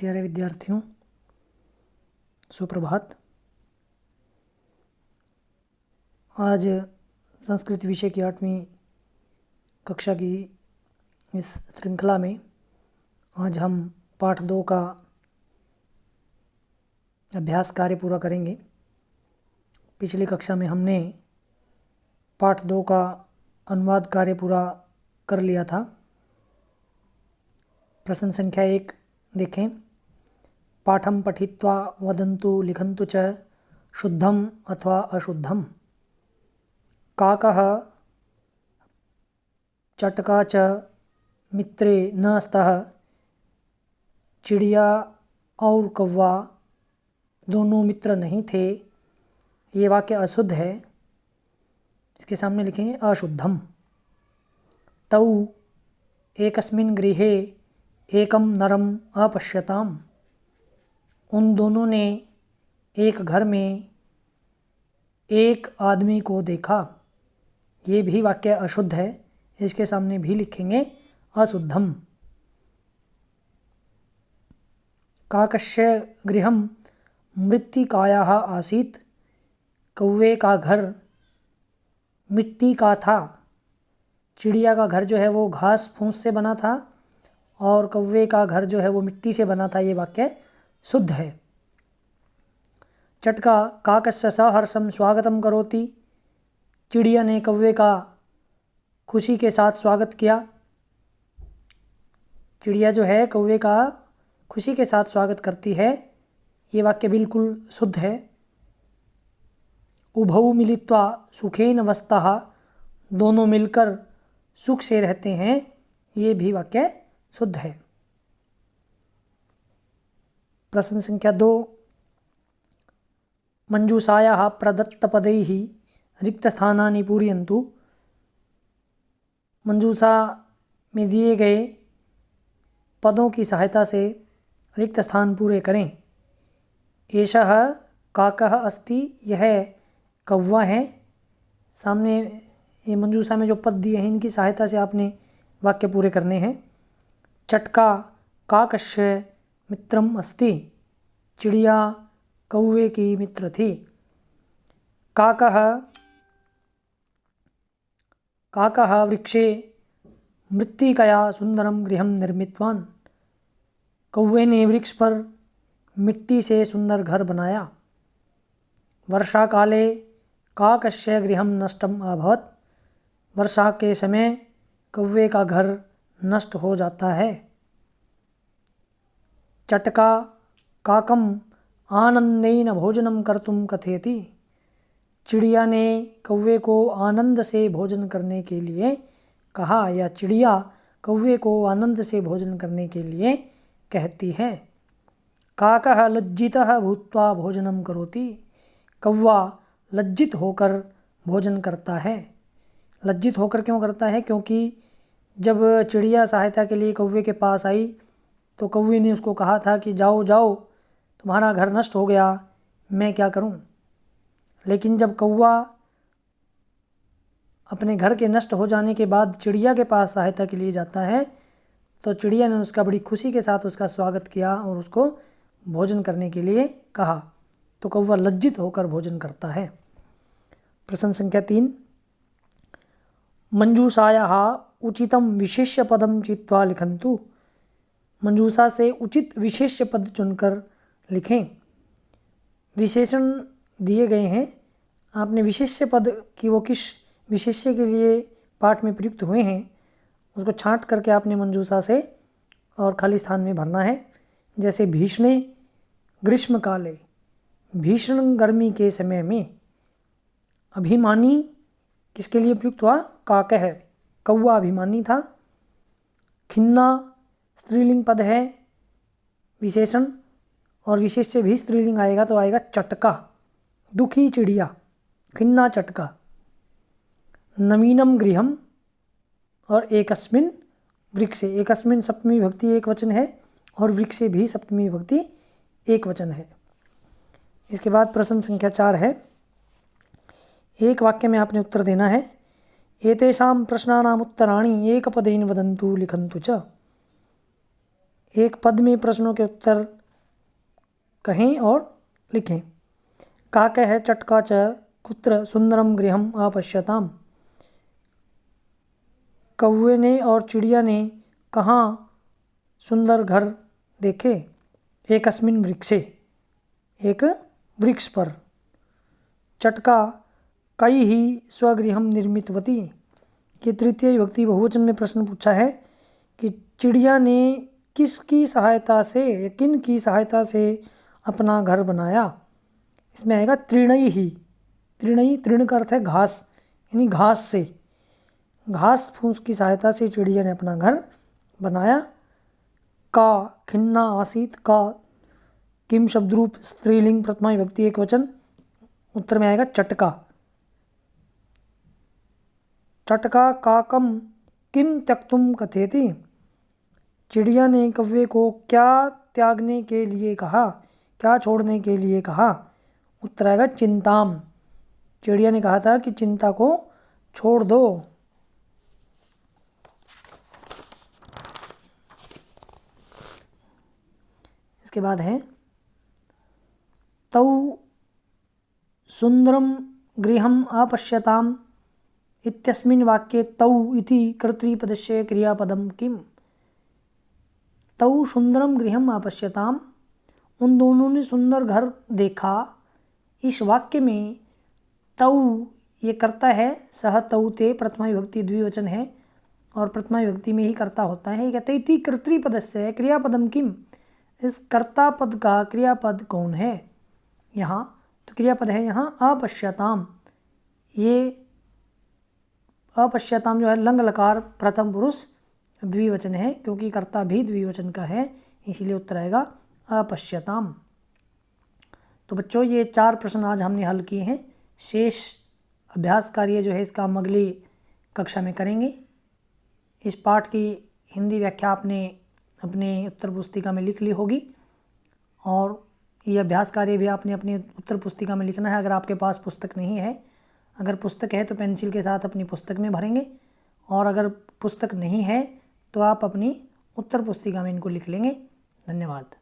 प्यारे विद्यार्थियों, सुप्रभात। आज संस्कृत विषय की 8वीं कक्षा की इस श्रृंखला में आज हम पाठ 2 का अभ्यास कार्य पूरा करेंगे। पिछली कक्षा में हमने पाठ 2 का अनुवाद कार्य पूरा कर लिया था। प्रश्न संख्या 1 देखें। पाठम पठित्वा वदन्तु लिखन्तु च शुद्धम अथवा अशुद्धम। काकः चटका च मित्रे न स्तः। चिड़िया और कौवा दोनों मित्र नहीं थे। ये वाक्य अशुद्ध है। इसके सामने लिखेंगे अशुद्धम। तौ एकस्मिन् गृहे एकम नरम अपश्यताम। उन दोनों ने एक घर में एक आदमी को देखा। ये भी वाक्य अशुद्ध है। इसके सामने भी लिखेंगे अशुद्धम। काकस्य गृहं मृत्तिकायाः आसीत्। कौवे का घर मिट्टी का था। चिड़िया का घर जो है वो घास फूस से बना था और कौवे का घर जो है वो मिट्टी से बना था। ये वाक्य शुद्ध है। चटका काकस्य सहर्षं स्वागतं करोति। चिड़िया ने कौवे का खुशी के साथ स्वागत किया। चिड़िया जो है कौवे का खुशी के साथ स्वागत करती है। ये वाक्य बिल्कुल शुद्ध है। उभौ मिलित्वा सुखेन वस्तः। दोनों मिलकर सुख से रहते हैं। ये भी वाक्य शुद्ध है। प्रश्न संख्या 2। मंजूषायाः प्रदत्तपदैः रिक्तस्थानानि पूरयन्तु। मंजूषा में दिए गए पदों की सहायता से रिक्त स्थान पूरे करें। एषः काकः अस्ति। यह कौवा है। सामने ये मंजूषा में जो पद दिए हैं इनकी सहायता से आपने वाक्य पूरे करने हैं। चटका काकस्य मित्रम अस्ति। चिड़िया कौवे की मित्र थी। काकः वृक्षे मृत्तिकया सुंदरम गृहं निर्मितवान्। कौवे ने वृक्ष पर मिट्टी से सुंदर घर बनाया। वर्षा काले काकस्य गृहं नष्टम अभवत्। वर्षा के समय कौवे का घर नष्ट हो जाता है। चटका काकम आनंदेन भोजनं कर्तुं कथयति। चिड़िया ने कौवे को आनंद से भोजन करने के लिए कहा, या चिड़िया कौवे को आनंद से भोजन करने के लिए कहती है। काकः लज्जितः भूत्वा भोजनं करोति। कौवा लज्जित होकर भोजन करता है। लज्जित होकर क्यों करता है? क्योंकि जब चिड़िया सहायता के लिए कौवे के पास आई तो कौवे ने उसको कहा था कि जाओ जाओ, तुम्हारा घर नष्ट हो गया, मैं क्या करूं। लेकिन जब कौवा अपने घर के नष्ट हो जाने के बाद चिड़िया के पास सहायता के लिए जाता है तो चिड़िया ने उसका बड़ी खुशी के साथ उसका स्वागत किया और उसको भोजन करने के लिए कहा। तो कौवा लज्जित होकर भोजन करता है। प्रश्न संख्या 3। मंजूषायाः उचितं विशेष्य पदं चित्वा लिखन्तु। मंजूषा से उचित विशेष्य पद चुनकर लिखें। विशेषण दिए गए हैं। आपने विशेष्य पद की वो किस विशेष्य के लिए पाठ में प्रयुक्त हुए हैं उसको छांट करके आपने मंजूषा से और खाली स्थान में भरना है। जैसे भीषणे ग्रीष्म काले, भीषण गर्मी के समय में। अभिमानी किसके लिए प्रयुक्त हुआ? काकः, कौवा अभिमानी था। खिन्ना स्त्रीलिंग पद है विशेषण, और विशेष्य भी स्त्रीलिंग आएगा तो आएगा चटका, दुखी चिड़िया, खिन्ना चटका। नवीनम गृहम और एकस्मिन वृक्षे। एकस्मिन सप्तमी विभक्ति एक वचन है और वृक्षे भी सप्तमी विभक्ति एक वचन है। इसके बाद प्रश्न संख्या 4 है। एक वाक्य में आपने उत्तर देना है। एतेषां प्रश्नानाम् उत्तराणि एकपदेन वदन्तु लिखन्तु च। एक पद में प्रश्नों के उत्तर कहें और लिखें। काकः चटका च कुत्र सुंदरम गृहम अपश्यताम। कौवे ने और चिड़िया ने कहाँ सुंदर घर देखे? एकस्मिन् वृक्षे, एक वृक्ष पर। चटका कई ही स्वगृहम निर्मितवती। ये तृतीय विभक्ति बहुवचन में प्रश्न पूछा है कि चिड़िया ने किसकी सहायता से, किन की सहायता से अपना घर बनाया। इसमें आएगा तृणई ही। तृणई, तृण का अर्थ है घास, यानी घास से, घास फूस की सहायता से चिड़िया ने अपना घर बनाया। का खिन्ना आसीत, का किम शब्दरूप स्त्रीलिंग प्रथमा विभक्ति एक वचन। उत्तर में आएगा चटका। चटका काकम किम त्यक्तुम कथेति। चिड़िया ने कौवे को क्या त्यागने के लिए कहा, क्या छोड़ने के लिए कहा। उत्तर आएगा चिंताम। चिड़िया ने कहा था कि चिंता को छोड़ दो। इसके बाद है तौ सुंदरम गृहम अपश्यताम इत्यस्मिन् वाक्ये तौ इति कर्तृपदस्य क्रियापदम किम। तौ सुंदरम गृहम अपश्यताम, उन दोनों ने सुंदर घर देखा। इस वाक्य में तौ ये कर्ता है, सह तौ ते प्रथमा विभक्ति द्विवचन है और प्रथमा विभक्ति में ही कर्ता होता है। कहते इति कर्तृपदस्य क्रियापदम किम, इस कर्ता पद का क्रियापद कौन है यहाँ? तो क्रियापद है यहाँ अपश्यताम। ये अपश्यताम जो है लंग लकार प्रथम पुरुष द्विवचन है, क्योंकि कर्ता भी द्विवचन का है, इसीलिए उत्तर आएगा अपश्यताम। तो बच्चों ये 4 प्रश्न आज हमने हल किए हैं। शेष अभ्यास कार्य जो है इसका हम अगली कक्षा में करेंगे। इस पाठ की हिंदी व्याख्या आपने अपने उत्तर पुस्तिका में लिख ली होगी और ये अभ्यास कार्य भी आपने अपनी उत्तर पुस्तिका में लिखना है। अगर आपके पास पुस्तक नहीं है, अगर पुस्तक है तो पेंसिल के साथ अपनी पुस्तक में भरेंगे, और अगर पुस्तक नहीं है तो आप अपनी उत्तर पुस्तिका में इनको लिख लेंगे। धन्यवाद।